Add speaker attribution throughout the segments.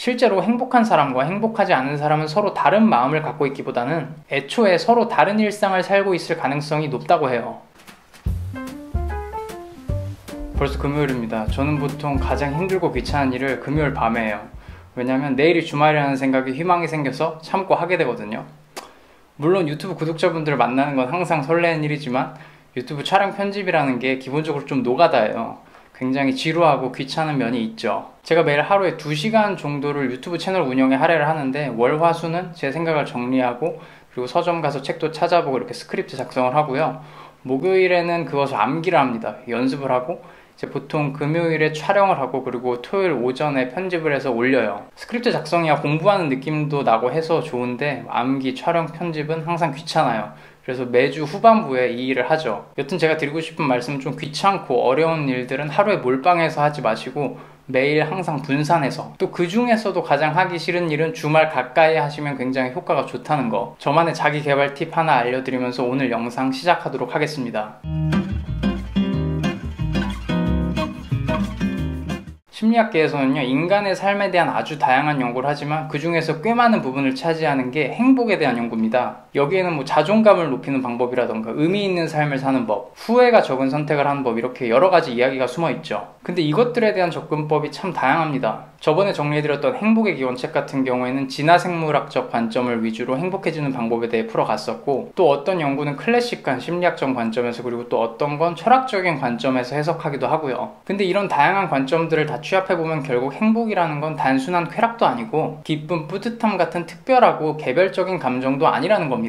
Speaker 1: 실제로 행복한 사람과 행복하지 않은 사람은 서로 다른 마음을 갖고 있기보다는 애초에 서로 다른 일상을 살고 있을 가능성이 높다고 해요. 벌써 금요일입니다. 저는 보통 가장 힘들고 귀찮은 일을 금요일 밤에 해요. 왜냐면 내일이 주말이라는 생각에 희망이 생겨서 참고 하게 되거든요. 물론 유튜브 구독자분들을 만나는 건 항상 설레는 일이지만 유튜브 촬영 편집이라는 게 기본적으로 좀 노가다예요. 굉장히 지루하고 귀찮은 면이 있죠. 제가 매일 하루에 2시간 정도를 유튜브 채널 운영에 할애를 하는데 월, 화, 수는 제 생각을 정리하고 그리고 서점 가서 책도 찾아보고 이렇게 스크립트 작성을 하고요. 목요일에는 그것을 암기를 합니다. 연습을 하고 이제 보통 금요일에 촬영을 하고 그리고 토요일 오전에 편집을 해서 올려요. 스크립트 작성이야 공부하는 느낌도 나고 해서 좋은데 암기, 촬영, 편집은 항상 귀찮아요. 그래서 매주 후반부에 이 일을 하죠. 여튼 제가 드리고 싶은 말씀은 좀 귀찮고 어려운 일들은 하루에 몰빵해서 하지 마시고 매일 항상 분산해서, 또 그 중에서도 가장 하기 싫은 일은 주말 가까이 하시면 굉장히 효과가 좋다는 거, 저만의 자기 개발 팁 하나 알려드리면서 오늘 영상 시작하도록 하겠습니다. 심리학계에서는요, 인간의 삶에 대한 아주 다양한 연구를 하지만 그 중에서 꽤 많은 부분을 차지하는 게 행복에 대한 연구입니다. 여기에는 뭐 자존감을 높이는 방법이라던가 의미 있는 삶을 사는 법, 후회가 적은 선택을 하는 법, 이렇게 여러 가지 이야기가 숨어 있죠. 근데 이것들에 대한 접근법이 참 다양합니다. 저번에 정리해드렸던 행복의 기원책 같은 경우에는 진화생물학적 관점을 위주로 행복해지는 방법에 대해 풀어갔었고, 또 어떤 연구는 클래식한 심리학적 관점에서, 그리고 또 어떤 건 철학적인 관점에서 해석하기도 하고요. 근데 이런 다양한 관점들을 다 취합해보면 결국 행복이라는 건 단순한 쾌락도 아니고 기쁨, 뿌듯함 같은 특별하고 개별적인 감정도 아니라는 겁니다.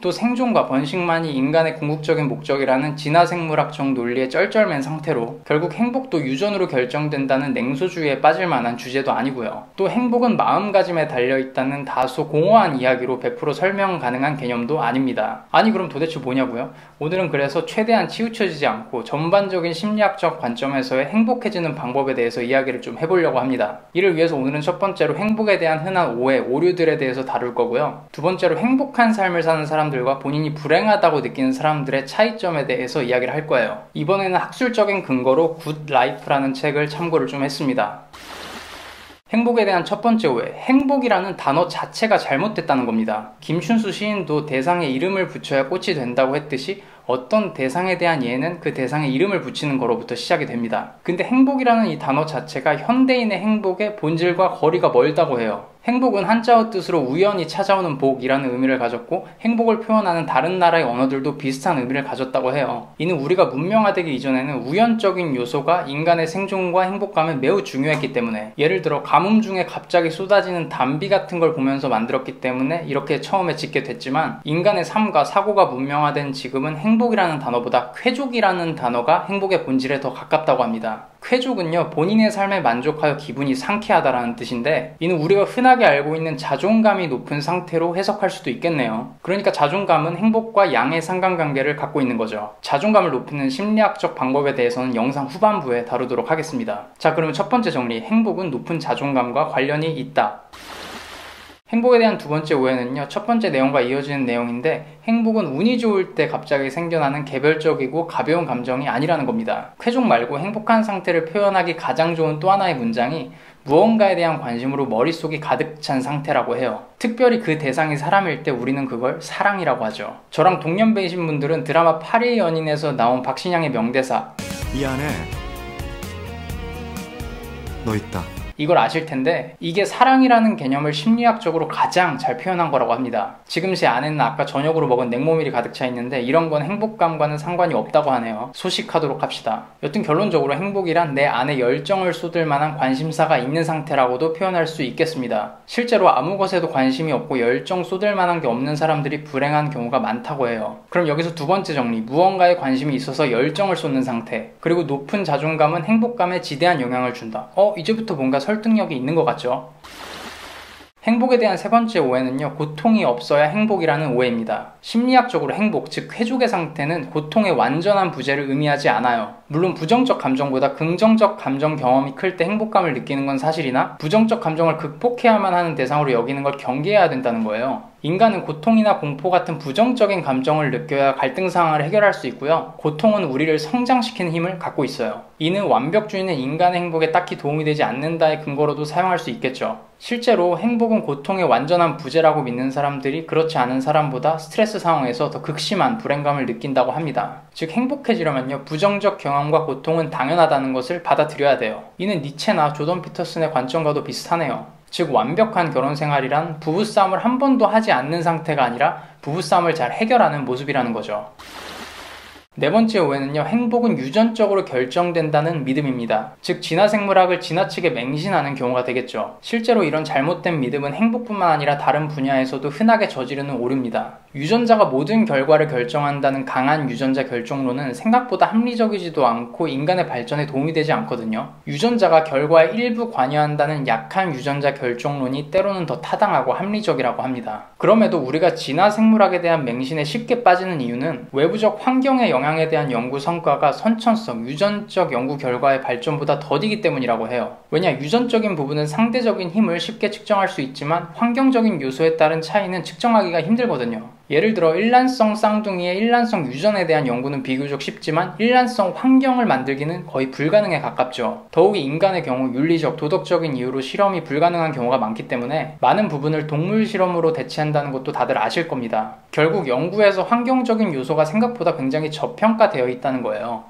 Speaker 1: 또 생존과 번식만이 인간의 궁극적인 목적이라는 진화생물학적 논리에 쩔쩔맨 상태로 결국 행복도 유전으로 결정된다는 냉소주의에 빠질 만한 주제도 아니고요. 또 행복은 마음가짐에 달려있다는 다소 공허한 이야기로 100% 설명 가능한 개념도 아닙니다. 아니 그럼 도대체 뭐냐고요? 오늘은 그래서 최대한 치우쳐지지 않고 전반적인 심리학적 관점에서의 행복해지는 방법에 대해서 이야기를 좀 해보려고 합니다. 이를 위해서 오늘은 첫 번째로 행복에 대한 흔한 오해, 오류들에 대해서 다룰 거고요. 두 번째로 행복한 삶을 사는 사람들과 본인이 불행하다고 느끼는 사람들의 차이점에 대해서 이야기를 할 거예요. 이번에는 학술적인 근거로 굿 라이프라는 책을 참고를 좀 했습니다. 행복에 대한 첫 번째 오해, 행복이라는 단어 자체가 잘못됐다는 겁니다. 김춘수 시인도 대상에 이름을 붙여야 꽃이 된다고 했듯이 어떤 대상에 대한 이해는 그 대상에 이름을 붙이는 거로부터 시작이 됩니다. 근데 행복이라는 이 단어 자체가 현대인의 행복의 본질과 거리가 멀다고 해요. 행복은 한자어 뜻으로 우연히 찾아오는 복이라는 의미를 가졌고, 행복을 표현하는 다른 나라의 언어들도 비슷한 의미를 가졌다고 해요. 이는 우리가 문명화되기 이전에는 우연적인 요소가 인간의 생존과 행복감에 매우 중요했기 때문에, 예를 들어 가뭄 중에 갑자기 쏟아지는 단비 같은 걸 보면서 만들었기 때문에 이렇게 처음에 짓게 됐지만, 인간의 삶과 사고가 문명화된 지금은 행복이라는 단어보다 쾌족이라는 단어가 행복의 본질에 더 가깝다고 합니다. 쾌족은요, 본인의 삶에 만족하여 기분이 상쾌하다라는 뜻인데, 이는 우리가 흔하게 알고 있는 자존감이 높은 상태로 해석할 수도 있겠네요. 그러니까 자존감은 행복과 양의 상관관계를 갖고 있는 거죠. 자존감을 높이는 심리학적 방법에 대해서는 영상 후반부에 다루도록 하겠습니다. 자, 그러면 첫 번째 정리, 행복은 높은 자존감과 관련이 있다. 행복에 대한 두 번째 오해는요, 첫 번째 내용과 이어지는 내용인데, 행복은 운이 좋을 때 갑자기 생겨나는 개별적이고 가벼운 감정이 아니라는 겁니다. 쾌족 말고 행복한 상태를 표현하기 가장 좋은 또 하나의 문장이 무언가에 대한 관심으로 머릿속이 가득 찬 상태라고 해요. 특별히 그 대상이 사람일 때 우리는 그걸 사랑이라고 하죠. 저랑 동년배이신 분들은 드라마 8일 연인에서 나온 박신양의 명대사
Speaker 2: 이 안에 너 있다,
Speaker 1: 이걸 아실 텐데, 이게 사랑이라는 개념을 심리학적으로 가장 잘 표현한 거라고 합니다. 지금 제 아내는 아까 저녁으로 먹은 냉모밀이 가득 차 있는데 이런 건 행복감과는 상관이 없다고 하네요. 소식하도록 합시다. 여튼 결론적으로 행복이란 내 안에 열정을 쏟을 만한 관심사가 있는 상태라고도 표현할 수 있겠습니다. 실제로 아무 것에도 관심이 없고 열정 쏟을 만한 게 없는 사람들이 불행한 경우가 많다고 해요. 그럼 여기서 두 번째 정리, 무언가에 관심이 있어서 열정을 쏟는 상태, 그리고 높은 자존감은 행복감에 지대한 영향을 준다. 이제부터 뭔가 설득력이 있는 것 같죠? 행복에 대한 세 번째 오해는요, 고통이 없어야 행복이라는 오해입니다. 심리학적으로 행복, 즉 쾌족의 상태는 고통의 완전한 부재를 의미하지 않아요. 물론 부정적 감정보다 긍정적 감정 경험이 클 때 행복감을 느끼는 건 사실이나, 부정적 감정을 극복해야만 하는 대상으로 여기는 걸 경계해야 된다는 거예요. 인간은 고통이나 공포 같은 부정적인 감정을 느껴야 갈등 상황을 해결할 수 있고요. 고통은 우리를 성장시키는 힘을 갖고 있어요. 이는 완벽주의는 인간의 행복에 딱히 도움이 되지 않는다의 근거로도 사용할 수 있겠죠. 실제로 행복은 고통의 완전한 부재라고 믿는 사람들이 그렇지 않은 사람보다 스트레스 상황에서 더 극심한 불행감을 느낀다고 합니다. 즉 행복해지려면요, 부정적 경험과 고통은 당연하다는 것을 받아들여야 돼요. 이는 니체나 조던 피터슨의 관점과도 비슷하네요. 즉 완벽한 결혼 생활이란 부부싸움을 한 번도 하지 않는 상태가 아니라 부부싸움을 잘 해결하는 모습이라는 거죠. 네 번째 오해는요, 행복은 유전적으로 결정된다는 믿음입니다. 즉 진화생물학을 지나치게 맹신하는 경우가 되겠죠. 실제로 이런 잘못된 믿음은 행복뿐만 아니라 다른 분야에서도 흔하게 저지르는 오류입니다. 유전자가 모든 결과를 결정한다는 강한 유전자 결정론은 생각보다 합리적이지도 않고 인간의 발전에 도움이 되지 않거든요. 유전자가 결과에 일부 관여한다는 약한 유전자 결정론이 때로는 더 타당하고 합리적이라고 합니다. 그럼에도 우리가 진화생물학에 대한 맹신에 쉽게 빠지는 이유는 외부적 환경의 영향에 대한 연구 성과가 선천성, 유전적 연구 결과의 발전보다 더디기 때문이라고 해요. 왜냐, 유전적인 부분은 상대적인 힘을 쉽게 측정할 수 있지만 환경적인 요소에 따른 차이는 측정하기가 힘들거든요. 예를 들어 일란성 쌍둥이의 일란성 유전에 대한 연구는 비교적 쉽지만 일란성 환경을 만들기는 거의 불가능에 가깝죠. 더욱이 인간의 경우 윤리적, 도덕적인 이유로 실험이 불가능한 경우가 많기 때문에 많은 부분을 동물 실험으로 대체한다는 것도 다들 아실 겁니다. 결국 연구에서 환경적인 요소가 생각보다 굉장히 저평가되어 있다는 거예요.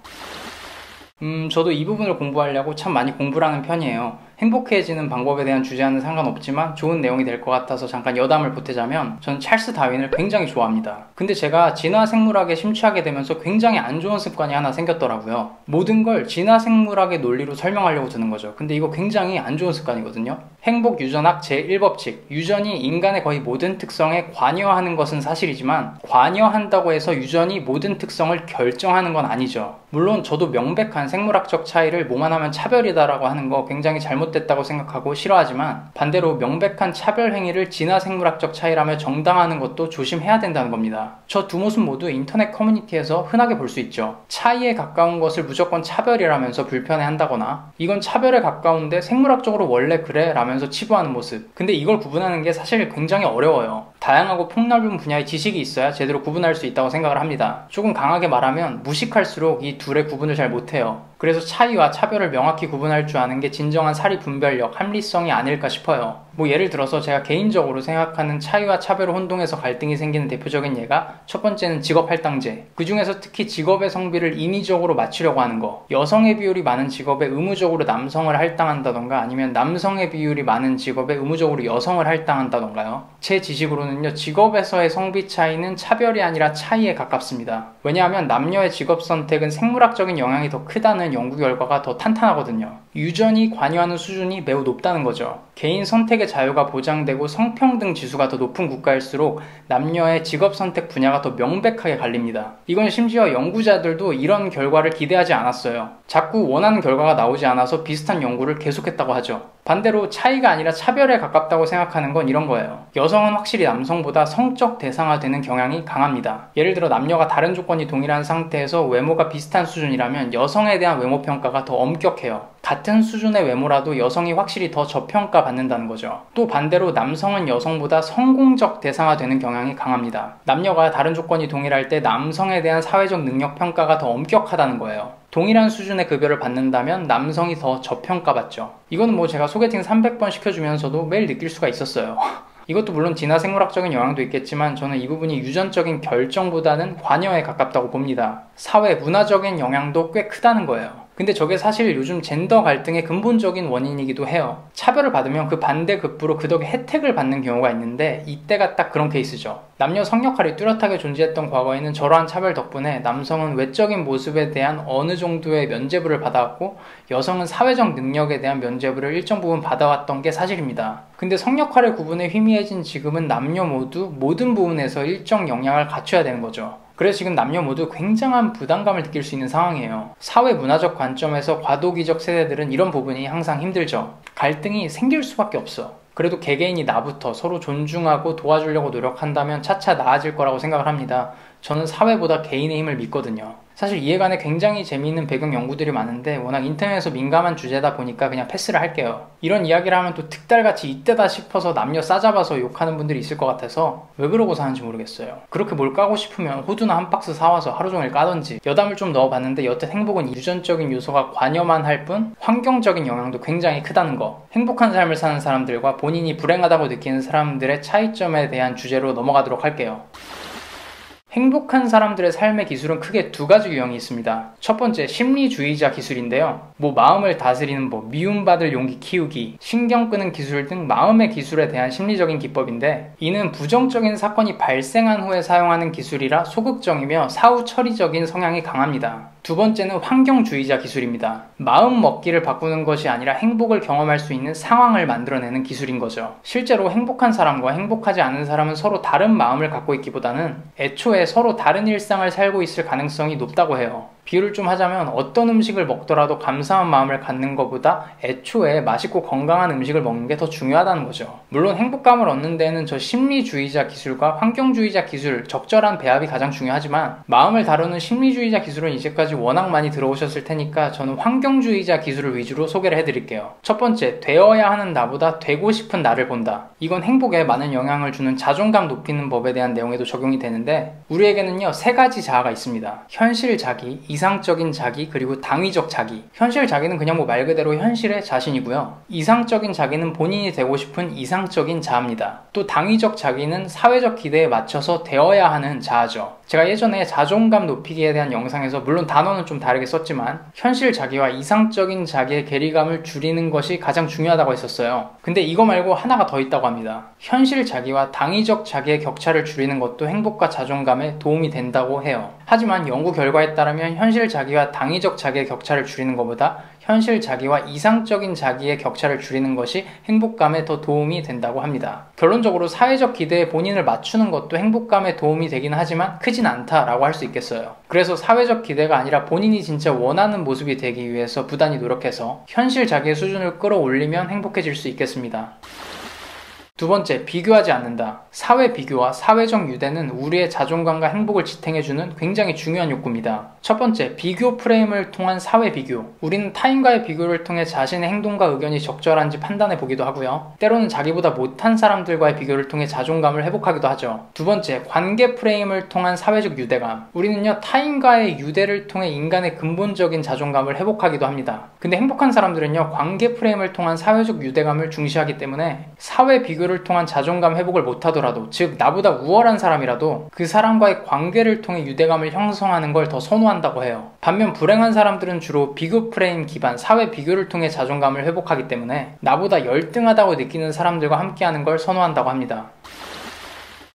Speaker 1: 저도 이 부분을 공부하려고 참 많이 공부를 하는 편이에요. 행복해지는 방법에 대한 주제와는 상관없지만 좋은 내용이 될 것 같아서 잠깐 여담을 보태자면 저는 찰스 다윈을 굉장히 좋아합니다. 근데 제가 진화생물학에 심취하게 되면서 굉장히 안 좋은 습관이 하나 생겼더라고요. 모든 걸 진화생물학의 논리로 설명하려고 드는 거죠. 근데 이거 굉장히 안 좋은 습관이거든요. 행복유전학 제1법칙, 유전이 인간의 거의 모든 특성에 관여하는 것은 사실이지만 관여한다고 해서 유전이 모든 특성을 결정하는 건 아니죠. 물론 저도 명백한 생물학적 차이를 뭐만 하면 차별이다라고 하는 거 굉장히 잘못됐다고 생각하고 싫어하지만 반대로 명백한 차별 행위를 진화생물학적 차이라며 정당화하는 것도 조심해야 된다는 겁니다. 저 두 모습 모두 인터넷 커뮤니티에서 흔하게 볼 수 있죠. 차이에 가까운 것을 무조건 차별이라면서 불편해한다거나 이건 차별에 가까운데 생물학적으로 원래 그래 라면서 치부하는 모습. 근데 이걸 구분하는 게 사실 굉장히 어려워요. 다양하고 폭넓은 분야의 지식이 있어야 제대로 구분할 수 있다고 생각을 합니다. 조금 강하게 말하면 무식할수록 이 둘의 구분을 잘 못해요. 그래서 차이와 차별을 명확히 구분할 줄 아는 게 진정한 사리 분별력, 합리성이 아닐까 싶어요. 예를 들어서 제가 개인적으로 생각하는 차이와 차별을 혼동해서 갈등이 생기는 대표적인 예가 첫 번째는 직업할당제. 그 중에서 특히 직업의 성비를 인위적으로 맞추려고 하는 거. 여성의 비율이 많은 직업에 의무적으로 남성을 할당한다던가 아니면 남성의 비율이 많은 직업에 의무적으로 여성을 할당한다던가요. 제 지식으로는요, 직업에서의 성비 차이는 차별이 아니라 차이에 가깝습니다. 왜냐하면 남녀의 직업 선택은 생물학적인 영향이 더 크다는 연구 결과가 더 탄탄하거든요. 유전이 관여하는 수준이 매우 높다는 거죠. 개인 선택의 자유가 보장되고 성평등 지수가 더 높은 국가일수록 남녀의 직업 선택 분야가 더 명백하게 갈립니다. 이건 심지어 연구자들도 이런 결과를 기대하지 않았어요. 자꾸 원하는 결과가 나오지 않아서 비슷한 연구를 계속했다고 하죠. 반대로 차이가 아니라 차별에 가깝다고 생각하는 건 이런 거예요. 여성은 확실히 남성보다 성적 대상화되는 경향이 강합니다. 예를 들어 남녀가 다른 조건이 동일한 상태에서 외모가 비슷한 수준이라면 여성에 대한 외모 평가가 더 엄격해요. 같은 수준의 외모라도 여성이 확실히 더 저평가 받는다는 거죠. 또 반대로 남성은 여성보다 성공적 대상화되는 경향이 강합니다. 남녀가 다른 조건이 동일할 때 남성에 대한 사회적 능력 평가가 더 엄격하다는 거예요. 동일한 수준의 급여를 받는다면 남성이 더 저평가받죠. 이거는 제가 소개팅 300번 시켜주면서도 매일 느낄 수가 있었어요. 이것도 물론 진화생물학적인 영향도 있겠지만 저는 이 부분이 유전적인 결정보다는 관여에 가깝다고 봅니다. 사회, 문화적인 영향도 꽤 크다는 거예요. 근데 저게 사실 요즘 젠더 갈등의 근본적인 원인이기도 해요. 차별을 받으면 그 반대급부로 그 덕에 혜택을 받는 경우가 있는데 이때가 딱 그런 케이스죠. 남녀 성역할이 뚜렷하게 존재했던 과거에는 저러한 차별 덕분에 남성은 외적인 모습에 대한 어느 정도의 면죄부를 받아왔고 여성은 사회적 능력에 대한 면죄부를 일정 부분 받아왔던 게 사실입니다. 근데 성역할의 구분에 희미해진 지금은 남녀 모두 모든 부분에서 일정 영향을 갖춰야 되는 거죠. 그래서 지금 남녀 모두 굉장한 부담감을 느낄 수 있는 상황이에요. 사회 문화적 관점에서 과도기적 세대들은 이런 부분이 항상 힘들죠. 갈등이 생길 수밖에 없어. 그래도 개개인이 나부터 서로 존중하고 도와주려고 노력한다면 차차 나아질 거라고 생각을 합니다. 저는 사회보다 개인의 힘을 믿거든요. 사실 이에 관해 굉장히 재미있는 배경 연구들이 많은데 워낙 인터넷에서 민감한 주제다 보니까 그냥 패스를 할게요. 이런 이야기를 하면 또 득달같이 이때다 싶어서 남녀 싸잡아서 욕하는 분들이 있을 것 같아서 왜 그러고 사는지 모르겠어요. 그렇게 뭘 까고 싶으면 호두나 한 박스 사와서 하루 종일 까던지. 여담을 좀 넣어봤는데 여튼 행복은 유전적인 요소가 관여만 할 뿐 환경적인 영향도 굉장히 크다는 거. 행복한 삶을 사는 사람들과 본인이 불행하다고 느끼는 사람들의 차이점에 대한 주제로 넘어가도록 할게요. 행복한 사람들의 삶의 기술은 크게 두 가지 유형이 있습니다. 첫 번째, 심리주의자 기술인데요. 마음을 다스리는 법, 미움받을 용기 키우기, 신경 끄는 기술 등 마음의 기술에 대한 심리적인 기법인데, 이는 부정적인 사건이 발생한 후에 사용하는 기술이라 소극적이며 사후 처리적인 성향이 강합니다. 두 번째는 환경주의자 기술입니다. 마음 먹기를 바꾸는 것이 아니라 행복을 경험할 수 있는 상황을 만들어내는 기술인 거죠. 실제로 행복한 사람과 행복하지 않은 사람은 서로 다른 마음을 갖고 있기보다는 애초에 서로 다른 일상을 살고 있을 가능성이 높다고 해요. 비유를 좀 하자면 어떤 음식을 먹더라도 감사한 마음을 갖는 것보다 애초에 맛있고 건강한 음식을 먹는 게 더 중요하다는 거죠. 물론 행복감을 얻는 데는 저 심리주의자 기술과 환경주의자 기술, 적절한 배합이 가장 중요하지만 마음을 다루는 심리주의자 기술은 이제까지 워낙 많이 들어오셨을 테니까 저는 환경주의자 기술을 위주로 소개를 해드릴게요. 첫 번째, 되어야 하는 나보다 되고 싶은 나를 본다. 이건 행복에 많은 영향을 주는 자존감 높이는 법에 대한 내용에도 적용이 되는데, 우리에게는요 세 가지 자아가 있습니다. 현실 자기, 이상적인 자기, 그리고 당위적 자기. 현실 자기는 그냥 말 그대로 현실의 자신이고요. 이상적인 자기는 본인이 되고 싶은 이상적인 자아입니다. 또 당위적 자기는 사회적 기대에 맞춰서 되어야 하는 자아죠. 제가 예전에 자존감 높이기에 대한 영상에서 물론 단어는 좀 다르게 썼지만 현실 자기와 이상적인 자기의 괴리감을 줄이는 것이 가장 중요하다고 했었어요. 근데 이거 말고 하나가 더 있다고 합니다. 현실 자기와 당위적 자기의 격차를 줄이는 것도 행복과 자존감에 도움이 된다고 해요. 하지만 연구 결과에 따르면 현실 자기와 당위적 자기의 격차를 줄이는 것보다 현실 자기와 이상적인 자기의 격차를 줄이는 것이 행복감에 더 도움이 된다고 합니다. 결론적으로 사회적 기대에 본인을 맞추는 것도 행복감에 도움이 되긴 하지만 크진 않다라고 할 수 있겠어요. 그래서 사회적 기대가 아니라 본인이 진짜 원하는 모습이 되기 위해서 부단히 노력해서 현실 자기의 수준을 끌어올리면 행복해질 수 있겠습니다. 두 번째, 비교하지 않는다. 사회 비교와 사회적 유대는 우리의 자존감과 행복을 지탱해주는 굉장히 중요한 욕구입니다. 첫 번째, 비교 프레임을 통한 사회 비교. 우리는 타인과의 비교를 통해 자신의 행동과 의견이 적절한지 판단해 보기도 하고요. 때로는 자기보다 못한 사람들과의 비교를 통해 자존감을 회복하기도 하죠. 두 번째, 관계 프레임을 통한 사회적 유대감. 우리는요, 타인과의 유대를 통해 인간의 근본적인 자존감을 회복하기도 합니다. 근데 행복한 사람들은요, 관계 프레임을 통한 사회적 유대감을 중시하기 때문에 사회 비교를 통한 자존감 회복을 못하더라도, 즉 나보다 우월한 사람이라도 그 사람과의 관계를 통해 유대감을 형성하는 걸 더 선호한다고 해요. 반면 불행한 사람들은 주로 비교 프레임 기반 사회 비교를 통해 자존감을 회복하기 때문에 나보다 열등하다고 느끼는 사람들과 함께하는 걸 선호한다고 합니다.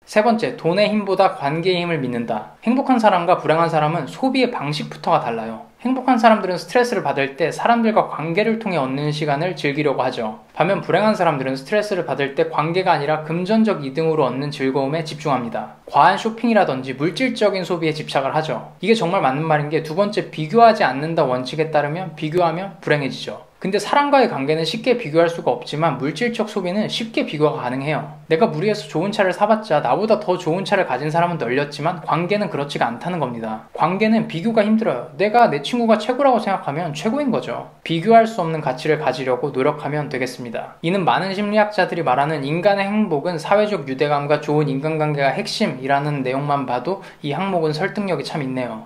Speaker 1: 세 번째, 돈의 힘보다 관계의 힘을 믿는다. 행복한 사람과 불행한 사람은 소비의 방식부터가 달라요. 행복한 사람들은 스트레스를 받을 때 사람들과 관계를 통해 얻는 시간을 즐기려고 하죠. 반면 불행한 사람들은 스트레스를 받을 때 관계가 아니라 금전적 이득으로 얻는 즐거움에 집중합니다. 과한 쇼핑이라든지 물질적인 소비에 집착을 하죠. 이게 정말 맞는 말인 게 두 번째, 비교하지 않는다 원칙에 따르면 비교하면 불행해지죠. 근데 사람과의 관계는 쉽게 비교할 수가 없지만 물질적 소비는 쉽게 비교가 가능해요. 내가 무리해서 좋은 차를 사봤자 나보다 더 좋은 차를 가진 사람은 널렸지만 관계는 그렇지가 않다는 겁니다. 관계는 비교가 힘들어요. 내가 내 친구가 최고라고 생각하면 최고인 거죠. 비교할 수 없는 가치를 가지려고 노력하면 되겠습니다. 이는 많은 심리학자들이 말하는 인간의 행복은 사회적 유대감과 좋은 인간관계가 핵심이라는 내용만 봐도 이 항목은 설득력이 참 있네요.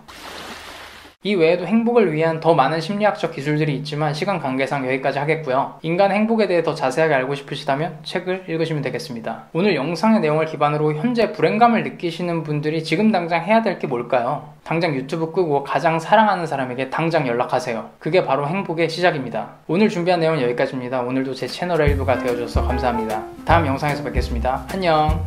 Speaker 1: 이 외에도 행복을 위한 더 많은 심리학적 기술들이 있지만 시간 관계상 여기까지 하겠고요. 인간의 행복에 대해 더 자세하게 알고 싶으시다면 책을 읽으시면 되겠습니다. 오늘 영상의 내용을 기반으로 현재 불행감을 느끼시는 분들이 지금 당장 해야 될 게 뭘까요? 당장 유튜브 끄고 가장 사랑하는 사람에게 당장 연락하세요. 그게 바로 행복의 시작입니다. 오늘 준비한 내용은 여기까지입니다. 오늘도 제 채널의 일부가 되어줘서 감사합니다. 다음 영상에서 뵙겠습니다. 안녕.